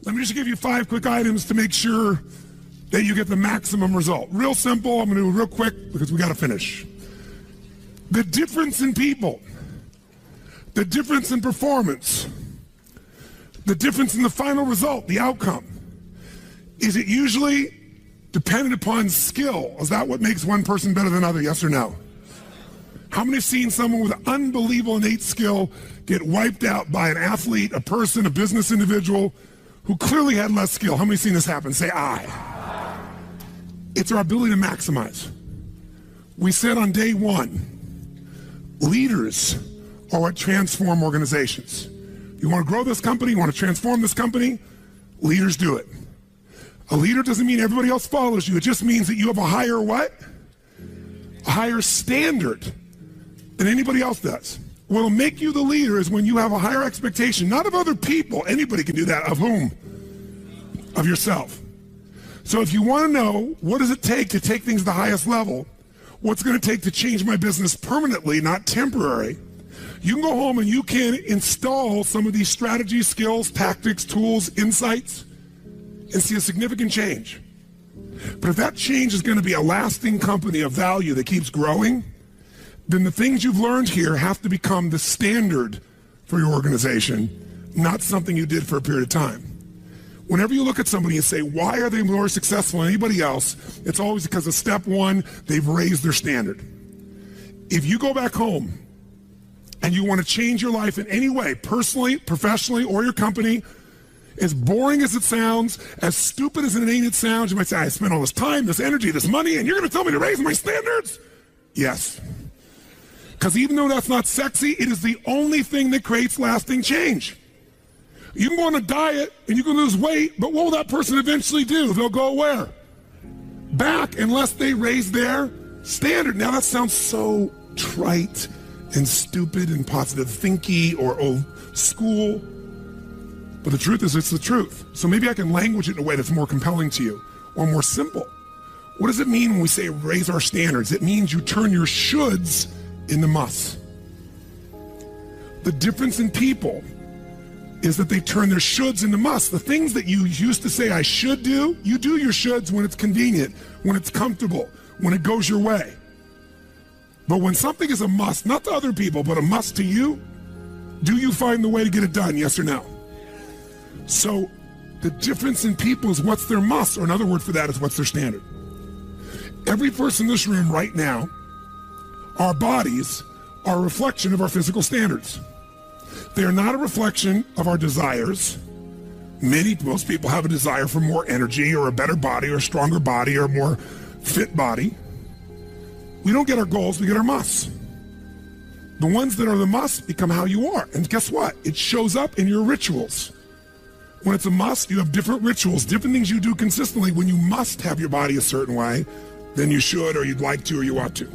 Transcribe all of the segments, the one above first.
Let me just give you 5 quick items to make sure that you get the maximum result. Real simple. I'm going to do it real quick because we got to finish. The difference in people, the difference in performance, the difference in the final result, the outcome, is it usually dependent upon skill? Is that what makes one person better than another, yes or no? How many have seen someone with unbelievable innate skill get wiped out by an athlete, a person, a business individual who clearly had less skill? How many have seen this happen? Say aye. It's our ability to maximize. We said on day 1, leaders are what transform organizations. You want to grow this company, you want to transform this company, leaders do it. A leader doesn't mean everybody else follows you. It just means that you have a higher what? A higher standard than anybody else does. What'll make you the leader is when you have a higher expectation, not of other people. Anybody can do that. Of whom? Of yourself. So if you want to know what does it take to take things to the highest level, what's going to take to change my business permanently, not temporary, you can go home and you can install some of these strategies, skills, tactics, tools, insights, and see a significant change. But if that change is going to be a lasting company of value that keeps growing, then the things you've learned here have to become the standard for your organization, not something you did for a period of time. Whenever you look at somebody and say, why are they more successful than anybody else? It's always because of step 1, they've raised their standard. If you go back home and you want to change your life in any way, personally, professionally, or your company, as boring as it sounds, as stupid as it ain't it sounds, you might say, I spent all this time, this energy, this money, and you're going to tell me to raise my standards? Yes. Because even though that's not sexy, it is the only thing that creates lasting change. You can go on a diet and you can lose weight, but what will that person eventually do? They'll go where? Back, unless they raise their standard. Now that sounds so trite and stupid and positive thinky or old school, but the truth is it's the truth. So maybe I can language it in a way that's more compelling to you or more simple. What does it mean when we say raise our standards? It means you turn your shoulds into musts. The difference in people is that they turn their shoulds into musts. The things that you used to say I should do, you do your shoulds when it's convenient, when it's comfortable, when it goes your way. But when something is a must, not to other people, but a must to you, do you find the way to get it done, yes or no? So the difference in people is what's their must, or another word for that is what's their standard. Every person in this room right now, our bodies are a reflection of our physical standards. They are not a reflection of our desires. Most people have a desire for more energy or a better body or a stronger body or a more fit body. We don't get our goals, we get our musts. The ones that are the musts become how you are. And guess what? It shows up in your rituals. When it's a must, you have different rituals, different things you do consistently when you must have your body a certain way than you should or you'd like to or you ought to.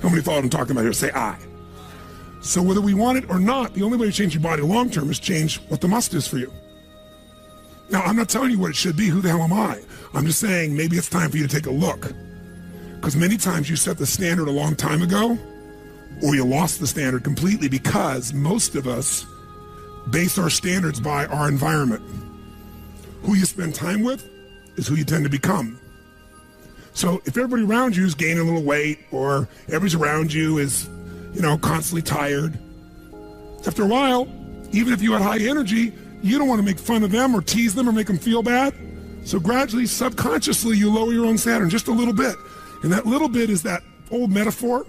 How many follow what I'm talking about here? Say aye. So whether we want it or not, the only way to change your body long term is change what the must is for you. Now, I'm not telling you what it should be. Who the hell am I? I'm just saying maybe it's time for you to take a look. Because many times you set the standard a long time ago, or you lost the standard completely because most of us base our standards by our environment. Who you spend time with is who you tend to become. So if everybody around you is gaining a little weight, or everybody around you is, constantly tired, after a while, even if you had high energy, you don't want to make fun of them or tease them or make them feel bad. So gradually, subconsciously, you lower your own standard just a little bit. And that little bit is that old metaphor,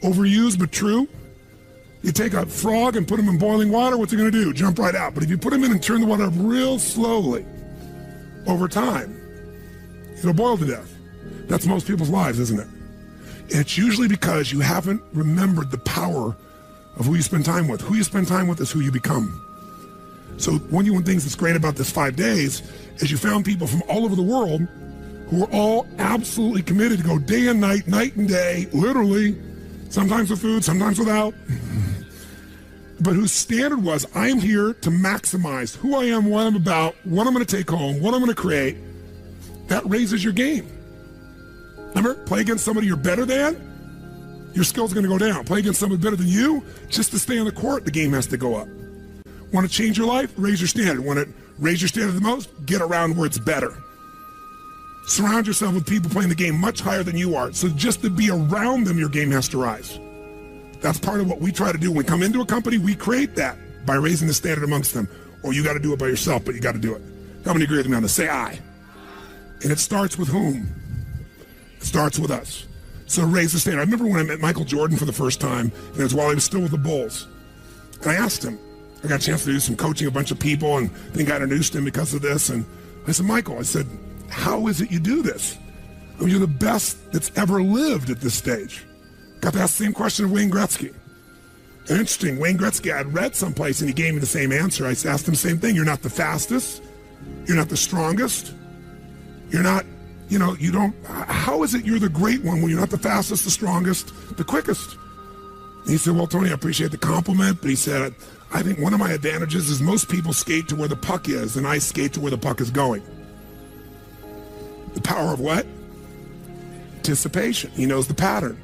overused but true. You take a frog and put him in boiling water, what's it going to do? Jump right out. But if you put him in and turn the water up real slowly, over time, it'll boil to death. That's most people's lives, isn't it? And it's usually because you haven't remembered the power of who you spend time with. Who you spend time with is who you become. So one of the things that's great about this 5 days is you found people from all over the world who are all absolutely committed to go day and night and day, literally, sometimes with food, sometimes without, but whose standard was, I am here to maximize who I am, what I'm about, what I'm going to take home, what I'm going to create. That raises your game. Remember, play against somebody you're better than, your skills are going to go down. Play against somebody better than you, just to stay on the court, the game has to go up. Want to change your life? Raise your standard. Want it Raise your standard the most, get around where it's better. Surround yourself with people playing the game much higher than you are. So just to be around them, your game has to rise. That's part of what we try to do. When we come into a company, we create that by raising the standard amongst them. Or you got to do it by yourself, but you got to do it. How many agree with me on this? Say I. And it starts with whom? It starts with us. So raise the standard. I remember when I met Michael Jordan for the first time, and it was while he was still with the Bulls. And I asked him, I got a chance to do some coaching, a bunch of people, and I think I introduced him because of this. And I said, Michael, I said, how is it you do this? I mean, you're the best that's ever lived at this stage. Got to ask the same question of Wayne Gretzky. And interesting, Wayne Gretzky, I had read someplace and he gave me the same answer. I asked him the same thing. You're not the fastest. You're not the strongest. You're not, you don't, how is it you're the great one when you're not the fastest, the strongest, the quickest? And he said, well, Tony, I appreciate the compliment, but he said, I think one of my advantages is most people skate to where the puck is, and I skate to where the puck is going. The power of what? Anticipation. He knows the pattern.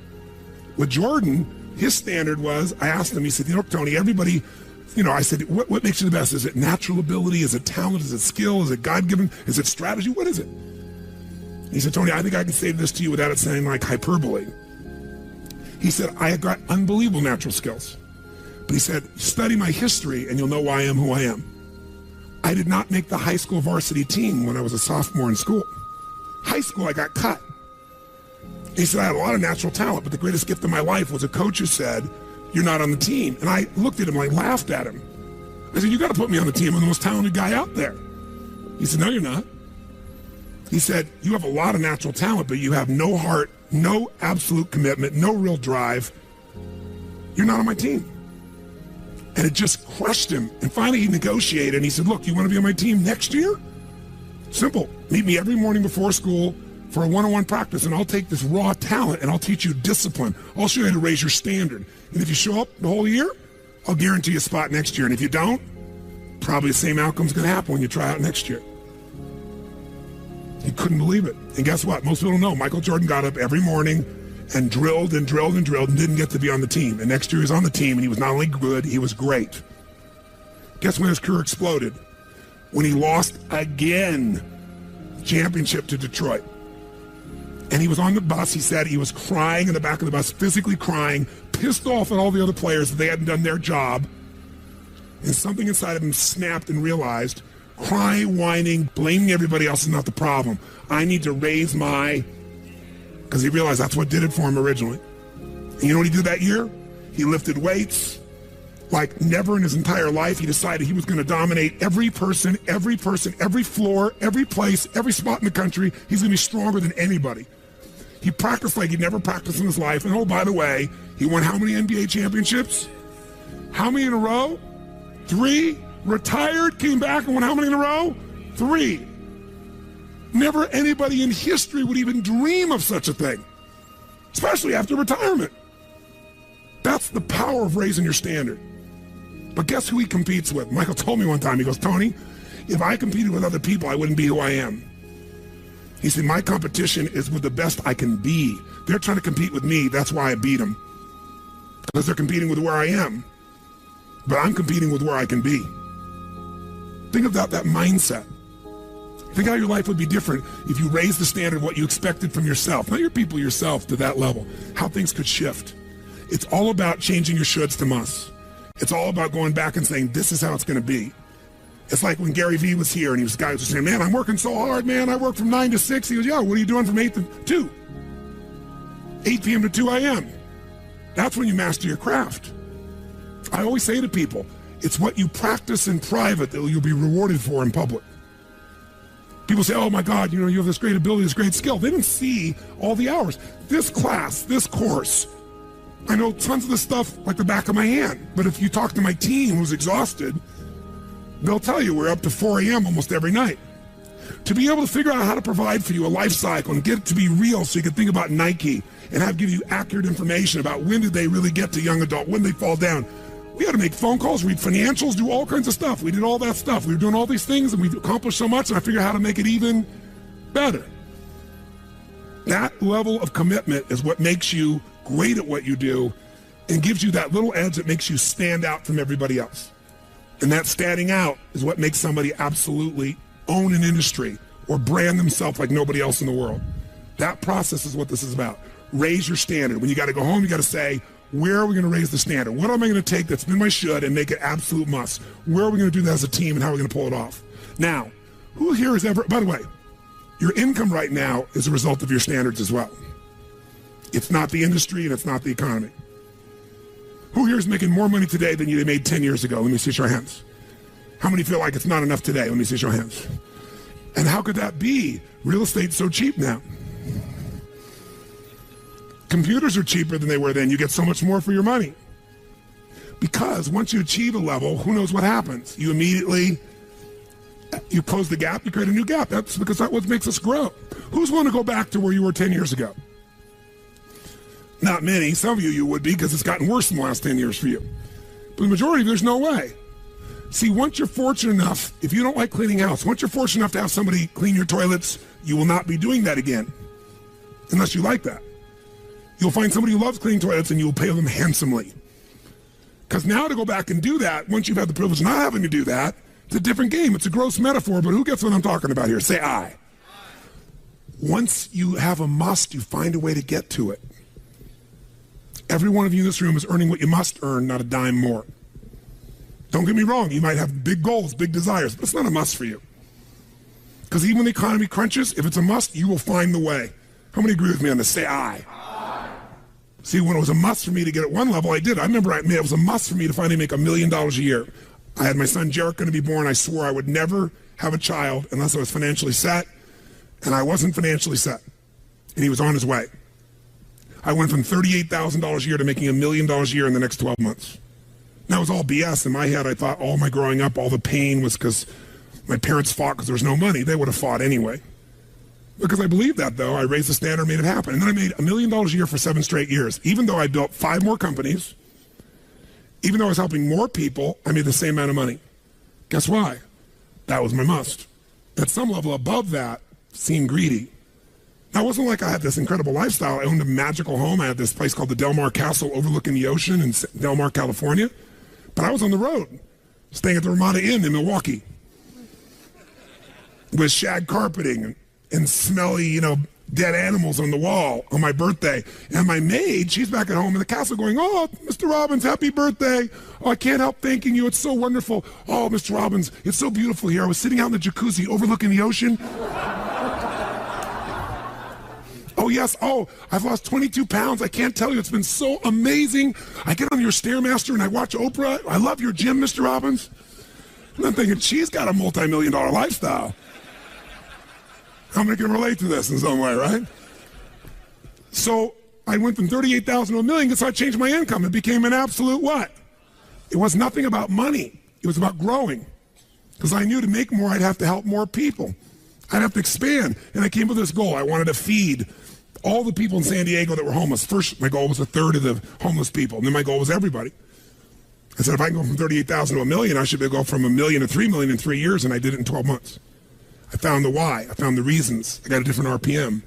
With Jordan, his standard was, I asked him, he said, Tony, everybody, I said, what makes you the best? Is it natural ability? Is it talent? Is it skill? Is it God-given? Is it strategy? What is it? He said, Tony, I think I can say this to you without it sounding like hyperbole. He said, I have got unbelievable natural skills. But he said, study my history and you'll know why I am who I am. I did not make the high school varsity team when I was a sophomore in school. High school, I got cut. He said, I had a lot of natural talent, but the greatest gift of my life was a coach who said, you're not on the team. And I looked at him, I laughed at him. I said, you got to put me on the team. I'm the most talented guy out there. He said, no, you're not. He said, you have a lot of natural talent, but you have no heart, no absolute commitment, no real drive. You're not on my team. And it just crushed him. And finally he negotiated and he said, look, you want to be on my team next year? Simple. Meet me every morning before school for a one-on-one practice, and I'll take this raw talent and I'll teach you discipline. I'll show you how to raise your standard. And if you show up the whole year, I'll guarantee you a spot next year. And if you don't, probably the same outcome's going to happen when you try out next year. He couldn't believe it. And guess what? Most people don't know. Michael Jordan got up every morning and drilled and drilled and drilled and didn't get to be on the team. And next year he was on the team, and he was not only good, he was great. Guess when his career exploded? When he lost again, championship to Detroit. And he was on the bus. He said he was crying in the back of the bus, physically crying, pissed off at all the other players that they hadn't done their job. And something inside of him snapped and realized, crying, whining, blaming everybody else is not the problem. I need to raise my... Because he realized that's what did it for him originally. And you know what he did that year? He lifted weights like never in his entire life. He decided he was going to dominate every person, every floor, every place, every spot in the country. He's going to be stronger than anybody. He practiced like he'd never practiced in his life. And oh, by the way, he won how many NBA championships? How many in a row? 3. Retired, came back and won how many in a row? 3. Never anybody in history would even dream of such a thing, especially after retirement. That's the power of raising your standard. But guess who he competes with? Michael told me one time, he goes, Tony, if I competed with other people, I wouldn't be who I am. He said, my competition is with the best I can be. They're trying to compete with me. That's why I beat them. Because they're competing with where I am. But I'm competing with where I can be. Think about that mindset. Think how your life would be different if you raised the standard of what you expected from yourself, not your people, yourself, to that level, how things could shift. It's all about changing your shoulds to musts. It's all about going back and saying, this is how it's going to be. It's like when Gary Vee was here and he was guys were saying, man, I'm working so hard, man. I work from 9 to 6. He goes, yeah, what are you doing from 8 to 2? 8 p.m. to 2 a.m. That's when you master your craft. I always say to people, it's what you practice in private that you'll be rewarded for in public. People say, oh my God, you have this great ability, this great skill. They didn't see all the hours. This class, this course, I know tons of the stuff like the back of my hand. But if you talk to my team who's exhausted, they'll tell you we're up to 4 a.m. almost every night. To be able to figure out how to provide for you a life cycle and get it to be real so you can think about Nike and give you accurate information about when did they really get to young adult, when they fall down. We had to make phone calls, read financials, do all kinds of stuff. We did all that stuff. We were doing all these things and we've accomplished so much, and I figured out how to make it even better. That level of commitment is what makes you great at what you do and gives you that little edge that makes you stand out from everybody else. And that standing out is what makes somebody absolutely own an industry or brand themselves like nobody else in the world. That process is what this is about. Raise your standard. When you got to go home, you got to say, where are we going to raise the standard? What am I going to take that's been my should and make it absolute must? Where are we going to do that as a team, and how are we going to pull it off? Now, who here has ever, by the way, your income right now is a result of your standards as well. It's not the industry and it's not the economy. Who here is making more money today than you made 10 years ago? Let me see your hands. How many feel like it's not enough today? Let me see your hands. And how could that be? Real estate's so cheap now. Computers are cheaper than they were then. You get so much more for your money. Because once you achieve a level, who knows what happens? You immediately, you close the gap, you create a new gap. That's because that's what makes us grow. Who's willing to go back to where you were 10 years ago? Not many. Some of you would be, because it's gotten worse in the last 10 years for you. But the majority, there's no way. See, once you're fortunate enough, if you don't like cleaning house, once you're fortunate enough to have somebody clean your toilets, you will not be doing that again. Unless you like that. You'll find somebody who loves cleaning toilets and you'll pay them handsomely. Because now to go back and do that, once you've had the privilege of not having to do that, it's a different game. It's a gross metaphor, but who gets what I'm talking about here? Say I. Once you have a must, you find a way to get to it. Every one of you in this room is earning what you must earn, not a dime more. Don't get me wrong, you might have big goals, big desires, but it's not a must for you. Because even when the economy crunches, if it's a must, you will find the way. How many agree with me on this? Say I. See, when it was a must for me to get at one level, I did. I remember it was a must for me to finally make $1 million a year. I had my son Jarek going to be born. I swore I would never have a child unless I was financially set, and I wasn't financially set. And he was on his way. I went from $38,000 a year to making $1 million a year in the next 12 months. And that was all BS. In my head, I thought all my growing up, all the pain was because my parents fought because there was no money. They would have fought anyway. Because I believed that, though, I raised the standard, made it happen. And then I made $1 million a year for 7 straight years. Even though I built 5 more companies, even though I was helping more people, I made the same amount of money. Guess why? That was my must. At some level above that, seemed greedy. Now, it wasn't like I had this incredible lifestyle. I owned a magical home. I had this place called the Del Mar Castle overlooking the ocean in Del Mar, California. But I was on the road, staying at the Ramada Inn in Milwaukee with shag carpeting and smelly, dead animals on the wall on my birthday. And my maid, she's back at home in the castle going, "Oh, Mr. Robbins, happy birthday. Oh, I can't help thanking you. It's so wonderful. Oh, Mr. Robbins, it's so beautiful here. I was sitting out in the jacuzzi overlooking the ocean. Oh, yes. Oh, I've lost 22 pounds. I can't tell you. It's been so amazing. I get on your Stairmaster and I watch Oprah. I love your gym, Mr. Robbins." And I'm thinking, she's got a multi-million-dollar lifestyle. How many can relate to this in some way, right? So I went from 38,000 to $1 million, so I changed my income. It became an absolute what? It was nothing about money. It was about growing. Because I knew to make more, I'd have to help more people. I'd have to expand. And I came with this goal. I wanted to feed all the people in San Diego that were homeless. First, my goal was 1/3 of the homeless people. And then my goal was everybody. I said, if I can go from 38,000 to $1 million, I should be able to go from $1 million to $3 million in 3 years. And I did it in 12 months. I found the why. I found the reasons. I got a different RPM.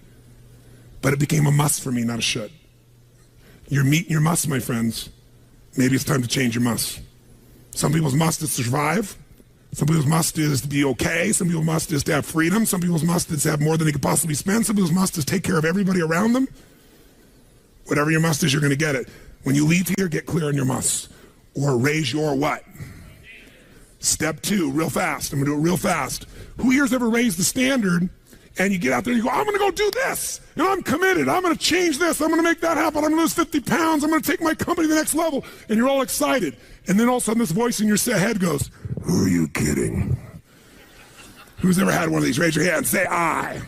But it became a must for me, not a should. You're meeting your must, my friends. Maybe it's time to change your must. Some people's must is to survive. Some people's must is to be okay. Some people's must is to have freedom. Some people's must is to have more than they could possibly spend. Some people's must is take care of everybody around them. Whatever your must is, you're going to get it. When you leave here, get clear on your must. Or raise your what? Step 2, real fast. I'm going to do it real fast. Who here's ever raised the standard and you get out there and you go, I'm going to go do this. And I'm committed. I'm going to change this. I'm going to make that happen. I'm going to lose 50 pounds. I'm going to take my company to the next level. And you're all excited. And then all of a sudden this voice in your head goes, who are you kidding? Who's ever had one of these? Raise your hand. Say I.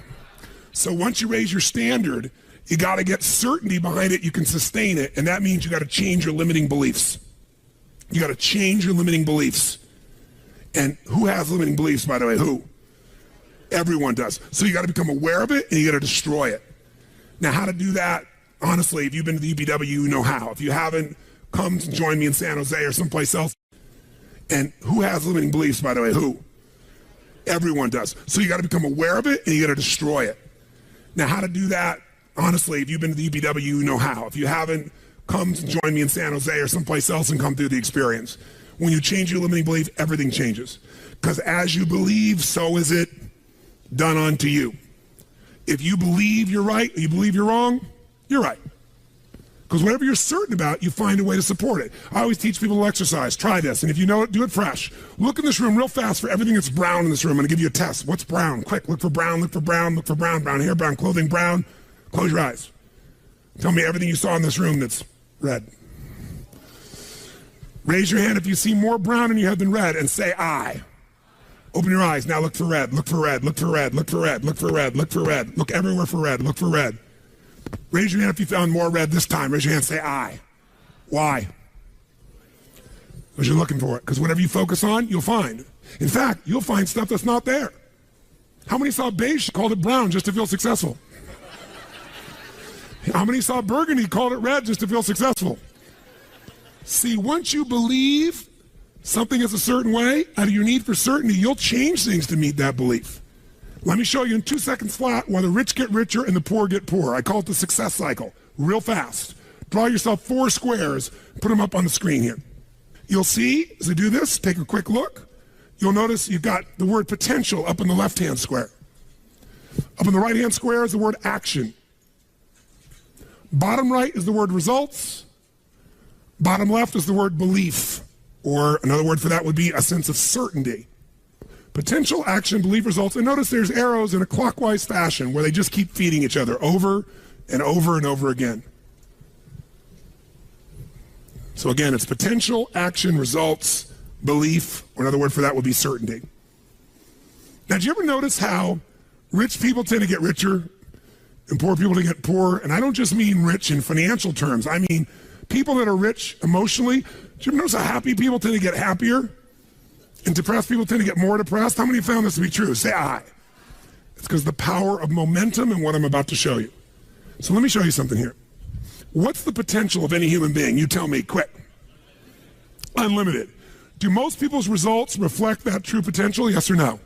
So once you raise your standard, you got to get certainty behind it. You can sustain it. And that means you got to change your limiting beliefs. You got to change your limiting beliefs. And who has limiting beliefs, by the way? Who? Everyone does. So you got to become aware of it and you got to destroy it. Now, how to do that? Honestly, if you've been to the UPW, you know how. If you haven't, come to join me in San Jose or someplace else. And who has limiting beliefs, by the way? Who? Everyone does. So you got to become aware of it and you got to destroy it. Now, how to do that? Honestly, if you've been to the UPW, you know how. If you haven't, come to join me in San Jose or someplace else and come through the experience. when you change your limiting belief, everything changes. Because as you believe, so is it done unto you. If you believe you're right, or you believe you're wrong, you're right. Because whatever you're certain about, you find a way to support it. I always teach people to exercise. Try this. And if you know it, do it fresh. Look in this room real fast for everything that's brown in this room. I'm going to give you a test. What's brown? Quick, look for brown, look for brown, look for brown. Brown hair, brown clothing, brown. Close your eyes. Tell me everything you saw in this room that's red. Raise your hand if you see more brown in your head than red and say I. Open your eyes. Now look for red. Look for red. Look for red. Look for red. Look for red. Look for red. Look everywhere for red. Look for red. Raise your hand if you found more red this time. Raise your hand. Say I. Why? Because you're looking for it. Because whatever you focus on, you'll find. In fact, you'll find stuff that's not there. How many saw beige, called it brown just to feel successful? How many saw burgundy, called it red just to feel successful? See, once you believe something is a certain way, out of your need for certainty, you'll change things to meet that belief. Let me show you in 2 seconds flat why the rich get richer and the poor get poorer. I call it the success cycle, real fast. Draw yourself 4 squares, put them up on the screen here. You'll see, as I do this, take a quick look, you'll notice you've got the word potential up in the left-hand square. Up in the right-hand square is the word action. Bottom right is the word results. Bottom left is the word belief, or another word for that would be a sense of certainty. Potential, action, belief, results. And notice there's arrows in a clockwise fashion where they just keep feeding each other over and over and over again. So again, it's potential, action, results, belief, or another word for that would be certainty. Now, do you ever notice how rich people tend to get richer and poor people to get poorer? And I don't just mean rich in financial terms. I mean people that are rich emotionally. Do you ever notice how happy people tend to get happier? And depressed people tend to get more depressed? How many have found this to be true? Say I. It's because the power of momentum and what I'm about to show you. So let me show you something here. What's the potential of any human being? You tell me, quick. Unlimited. Do most people's results reflect that true potential? Yes or no?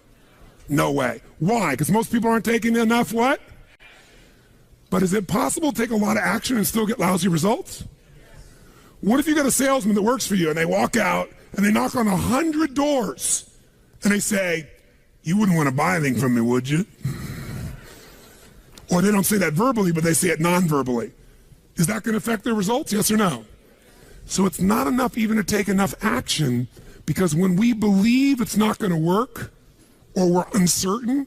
No way. Why? Because most people aren't taking enough what? But is it possible to take a lot of action and still get lousy results? What if you got a salesman that works for you and they walk out and they knock on 100 doors and they say, you wouldn't want to buy anything from me, would you? Or they don't say that verbally, but they say it non-verbally. Is that going to affect their results? Yes or no? So it's not enough even to take enough action, because when we believe it's not going to work or we're uncertain,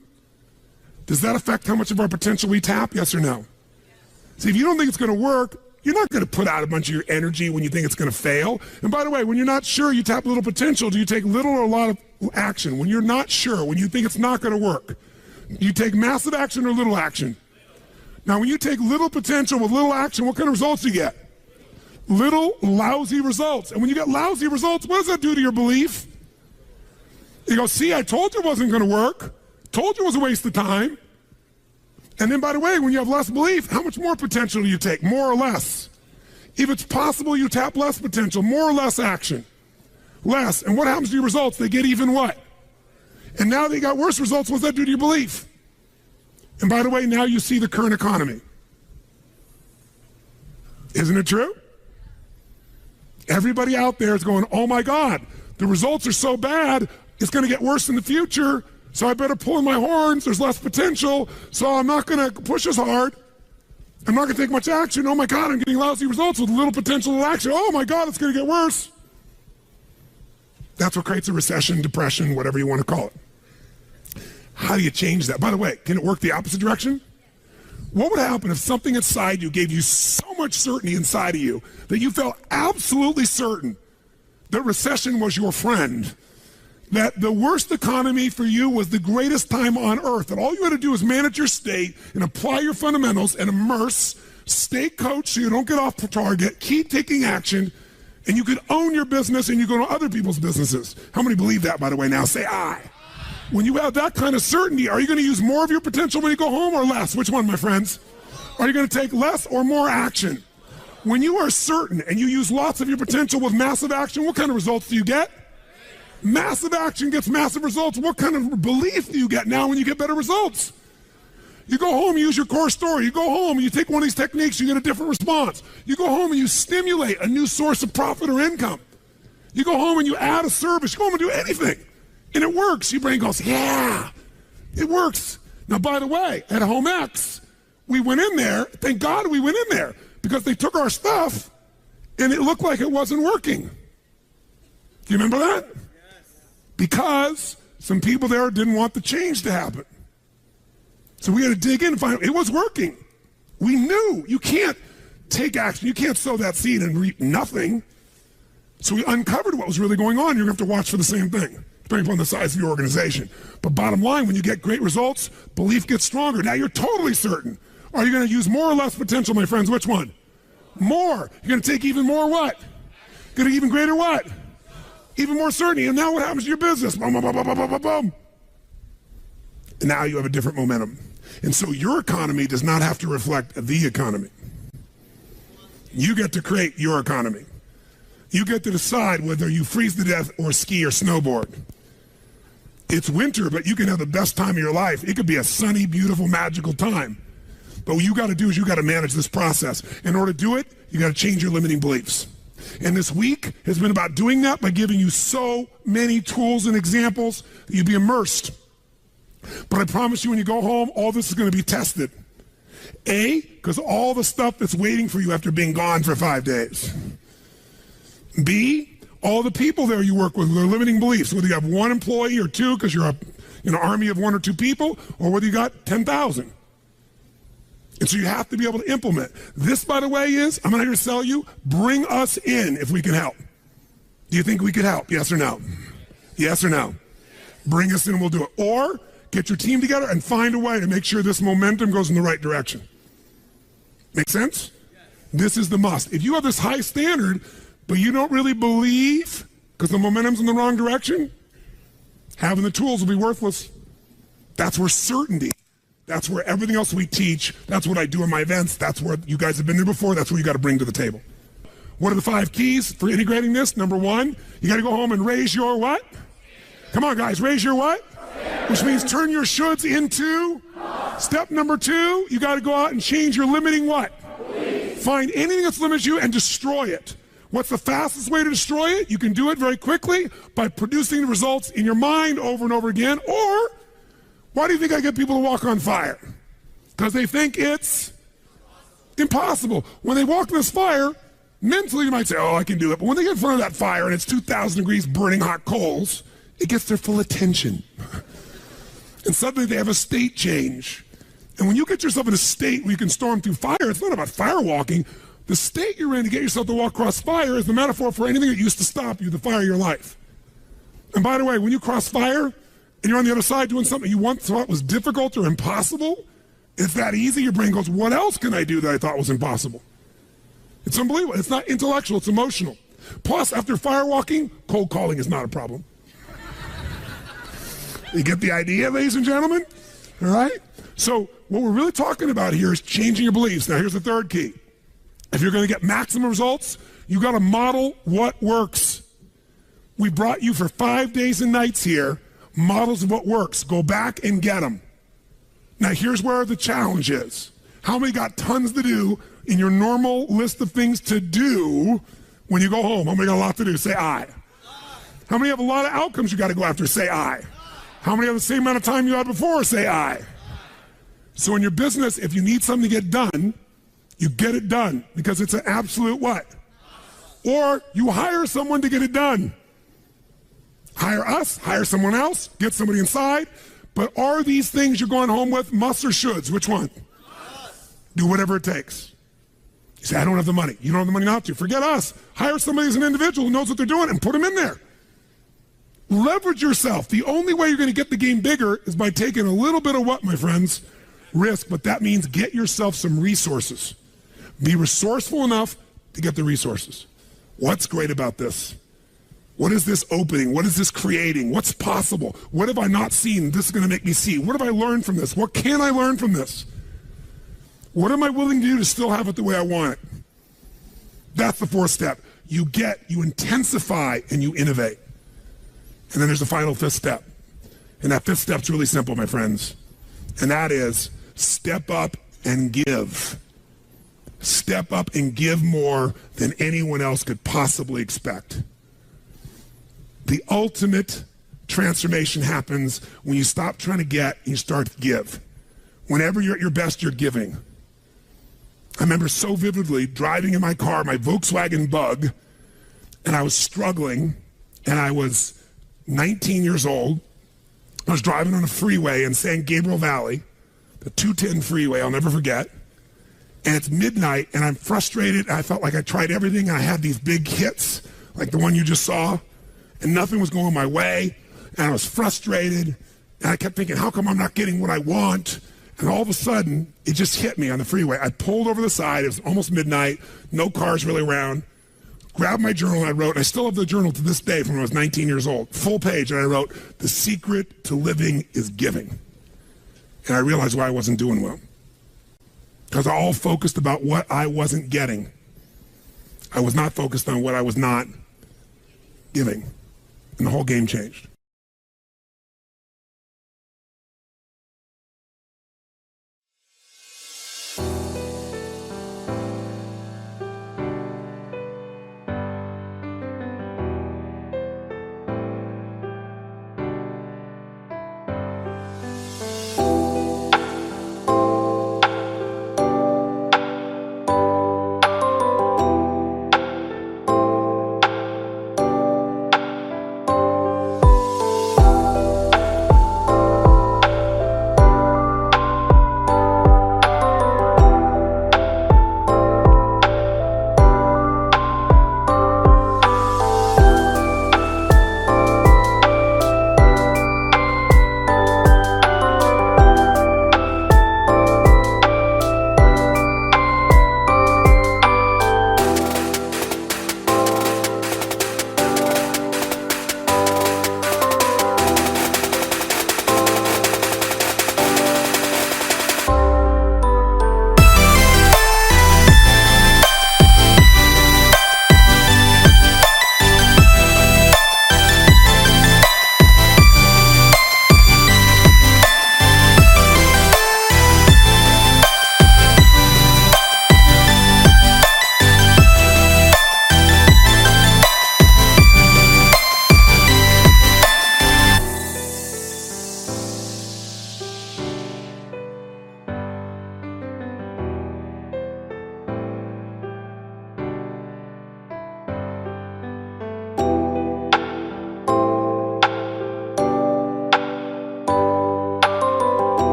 does that affect how much of our potential we tap? Yes or no? See, if you don't think it's going to work, you're not going to put out a bunch of your energy when you think it's going to fail. And by the way, when you're not sure, you tap little potential. Do you take little or a lot of action? When you're not sure, when you think it's not going to work, you take massive action or little action? Now, when you take little potential with little action, what kind of results do you get? Little lousy results. And when you get lousy results, what does that do to your belief? You go, see, I told you it wasn't going to work. Told you it was a waste of time. And then, by the way, when you have less belief, how much more potential do you take? More or less? If it's possible, you tap less potential, more or less action. Less. And what happens to your results? They get even what? And now they got worse results. What does that do to your belief? And by the way, now you see the current economy. Isn't it true? Everybody out there is going, oh my God, the results are so bad, it's going to get worse in the future, so I better pull in my horns, there's less potential, so I'm not going to push as hard. I'm not going to take much action. Oh my God, I'm getting lousy results with little potential of action. Oh my God, it's going to get worse. That's what creates a recession, depression, whatever you want to call it. How do you change that? By the way, can it work the opposite direction? What would happen if something inside you gave you so much certainty inside of you that you felt absolutely certain that recession was your friend, that the worst economy for you was the greatest time on earth, that all you had to do was manage your state and apply your fundamentals and immerse, stay coached so you don't get off target, keep taking action, and you could own your business and you go to other people's businesses? How many believe that, by the way? Now say I. When you have that kind of certainty, are you going to use more of your potential when you go home or less? Which one, my friends? Are you going to take less or more action? When you are certain and you use lots of your potential with massive action, what kind of results do you get? Massive action gets massive results. What kind of belief do you get now when you get better results? You go home, you use your core story. You go home and you take one of these techniques, you get a different response. You go home and you stimulate a new source of profit or income. You go home and you add a service. You go home and do anything. And it works. Your brain goes, yeah, it works. Now, by the way, at Home X, we went in there. Thank God we went in there because they took our stuff and it looked like it wasn't working. Do you remember that? Yes. Because some people there didn't want the change to happen. So we had to dig in and find out it was working. We knew you can't take action. You can't sow that seed and reap nothing. So we uncovered what was really going on. You're going to have to watch for the same thing, depending upon the size of your organization. But bottom line, when you get great results, belief gets stronger. Now you're totally certain. Are you going to use more or less potential, my friends? Which one? More. You're going to take even more what? Going to even greater what? Even more certainty. And now what happens to your business? Boom, boom, boom, boom, boom, boom, boom. And now you have a different momentum. And so your economy does not have to reflect the economy. You get to create your economy. You get to decide whether you freeze to death or ski or snowboard. It's winter, but you can have the best time of your life. It could be a sunny, beautiful, magical time. But what you got to do is you got to manage this process. In order to do it, you got to change your limiting beliefs. And this week has been about doing that by giving you so many tools and examples that you'll be immersed. But I promise you when you go home, all this is going to be tested. A, because all the stuff that's waiting for you after being gone for 5 days. B, all the people there you work with, their limiting beliefs, whether you have one employee or two because you're an army of 1 or 2 people, or whether you got 10,000. And so you have to be able to implement. This, by the way, is, I'm not here to sell you, bring us in if we can help. Do you think we could help? Yes or no? Yes or no? Bring us in and we'll do it. Or get your team together and find a way to make sure this momentum goes in the right direction. Make sense? This is the must. If you have this high standard, but you don't really believe because the momentum's in the wrong direction, having the tools will be worthless. That's where certainty, that's where everything else we teach, that's what I do in my events, that's where you guys have been there before, that's what you got to bring to the table. What are the 5 keys for integrating this? Number 1, you got to go home and raise your what? Come on, guys, raise your what? Which means turn your shoulds into. Step number 2, you got to go out and change your limiting what? Find anything that's limited you and destroy it. What's the fastest way to destroy it? You can do it very quickly by producing the results in your mind over and over again. Or, why do you think I get people to walk on fire? Because they think it's impossible. When they walk in this fire, mentally you might say, oh, I can do it. But when they get in front of that fire and it's 2,000 degrees burning hot coals, it gets their full attention. And suddenly they have a state change. And when you get yourself in a state where you can storm through fire, it's not about fire walking. The state you're in to get yourself to walk across fire is the metaphor for anything that used to stop you, the fire of your life. And by the way, when you cross fire and you're on the other side doing something you once thought was difficult or impossible, it's that easy, your brain goes, what else can I do that I thought was impossible? It's unbelievable. It's not intellectual, it's emotional. Plus, after fire walking, cold calling is not a problem. You get the idea, ladies and gentlemen? All right? So what we're really talking about here is changing your beliefs. Now, here's the 3rd key. If you're going to get maximum results, you got to model what works. We brought you for 5 days and nights here, models of what works. Go back and get them. Now, here's where the challenge is. How many got tons to do in your normal list of things to do when you go home? How many got a lot to do? Say aye. How many have a lot of outcomes you got to go after? Say aye. How many have the same amount of time you had before? Say aye. So in your business, if you need something to get done, you get it done because it's an absolute what? Or you hire someone to get it done. Hire us, hire someone else, get somebody inside. But are these things you're going home with musts or shoulds? Which one? Do whatever it takes. You say, I don't have the money. You don't have the money not to. Forget us. Hire somebody as an individual who knows what they're doing and put them in there. Leverage yourself. The only way you're going to get the game bigger is by taking a little bit of what, my friends? Risk. But that means get yourself some resources. Be resourceful enough to get the resources. What's great about this? What is this opening? What is this creating? What's possible? What have I not seen? This is going to make me see. What have I learned from this? What can I learn from this? What am I willing to do to still have it the way I want it? That's the 4th step. You intensify, and you innovate. And then there's the final 5th step. And that 5th step's really simple, my friends. And that is step up and give. Step up and give more than anyone else could possibly expect. The ultimate transformation happens when you stop trying to get and you start to give. Whenever you're at your best, you're giving. I remember so vividly driving in my car, my Volkswagen Bug, and I was struggling, and I was 19 years old. I was driving on a freeway in San Gabriel Valley, the 210 freeway, I'll never forget. And it's midnight, and I'm frustrated. I felt like I tried everything, and I had these big hits, like the one you just saw, and nothing was going my way, and I was frustrated, and I kept thinking, how come I'm not getting what I want? And all of a sudden, it just hit me on the freeway. I pulled over the side. It was almost midnight, no cars really around. Grabbed my journal, and I wrote, I still have the journal to this day from when I was 19 years old, full page, and I wrote, the secret to living is giving. And I realized why I wasn't doing well. Because I all focused about what I wasn't getting. I was not focused on what I was not giving. And the whole game changed.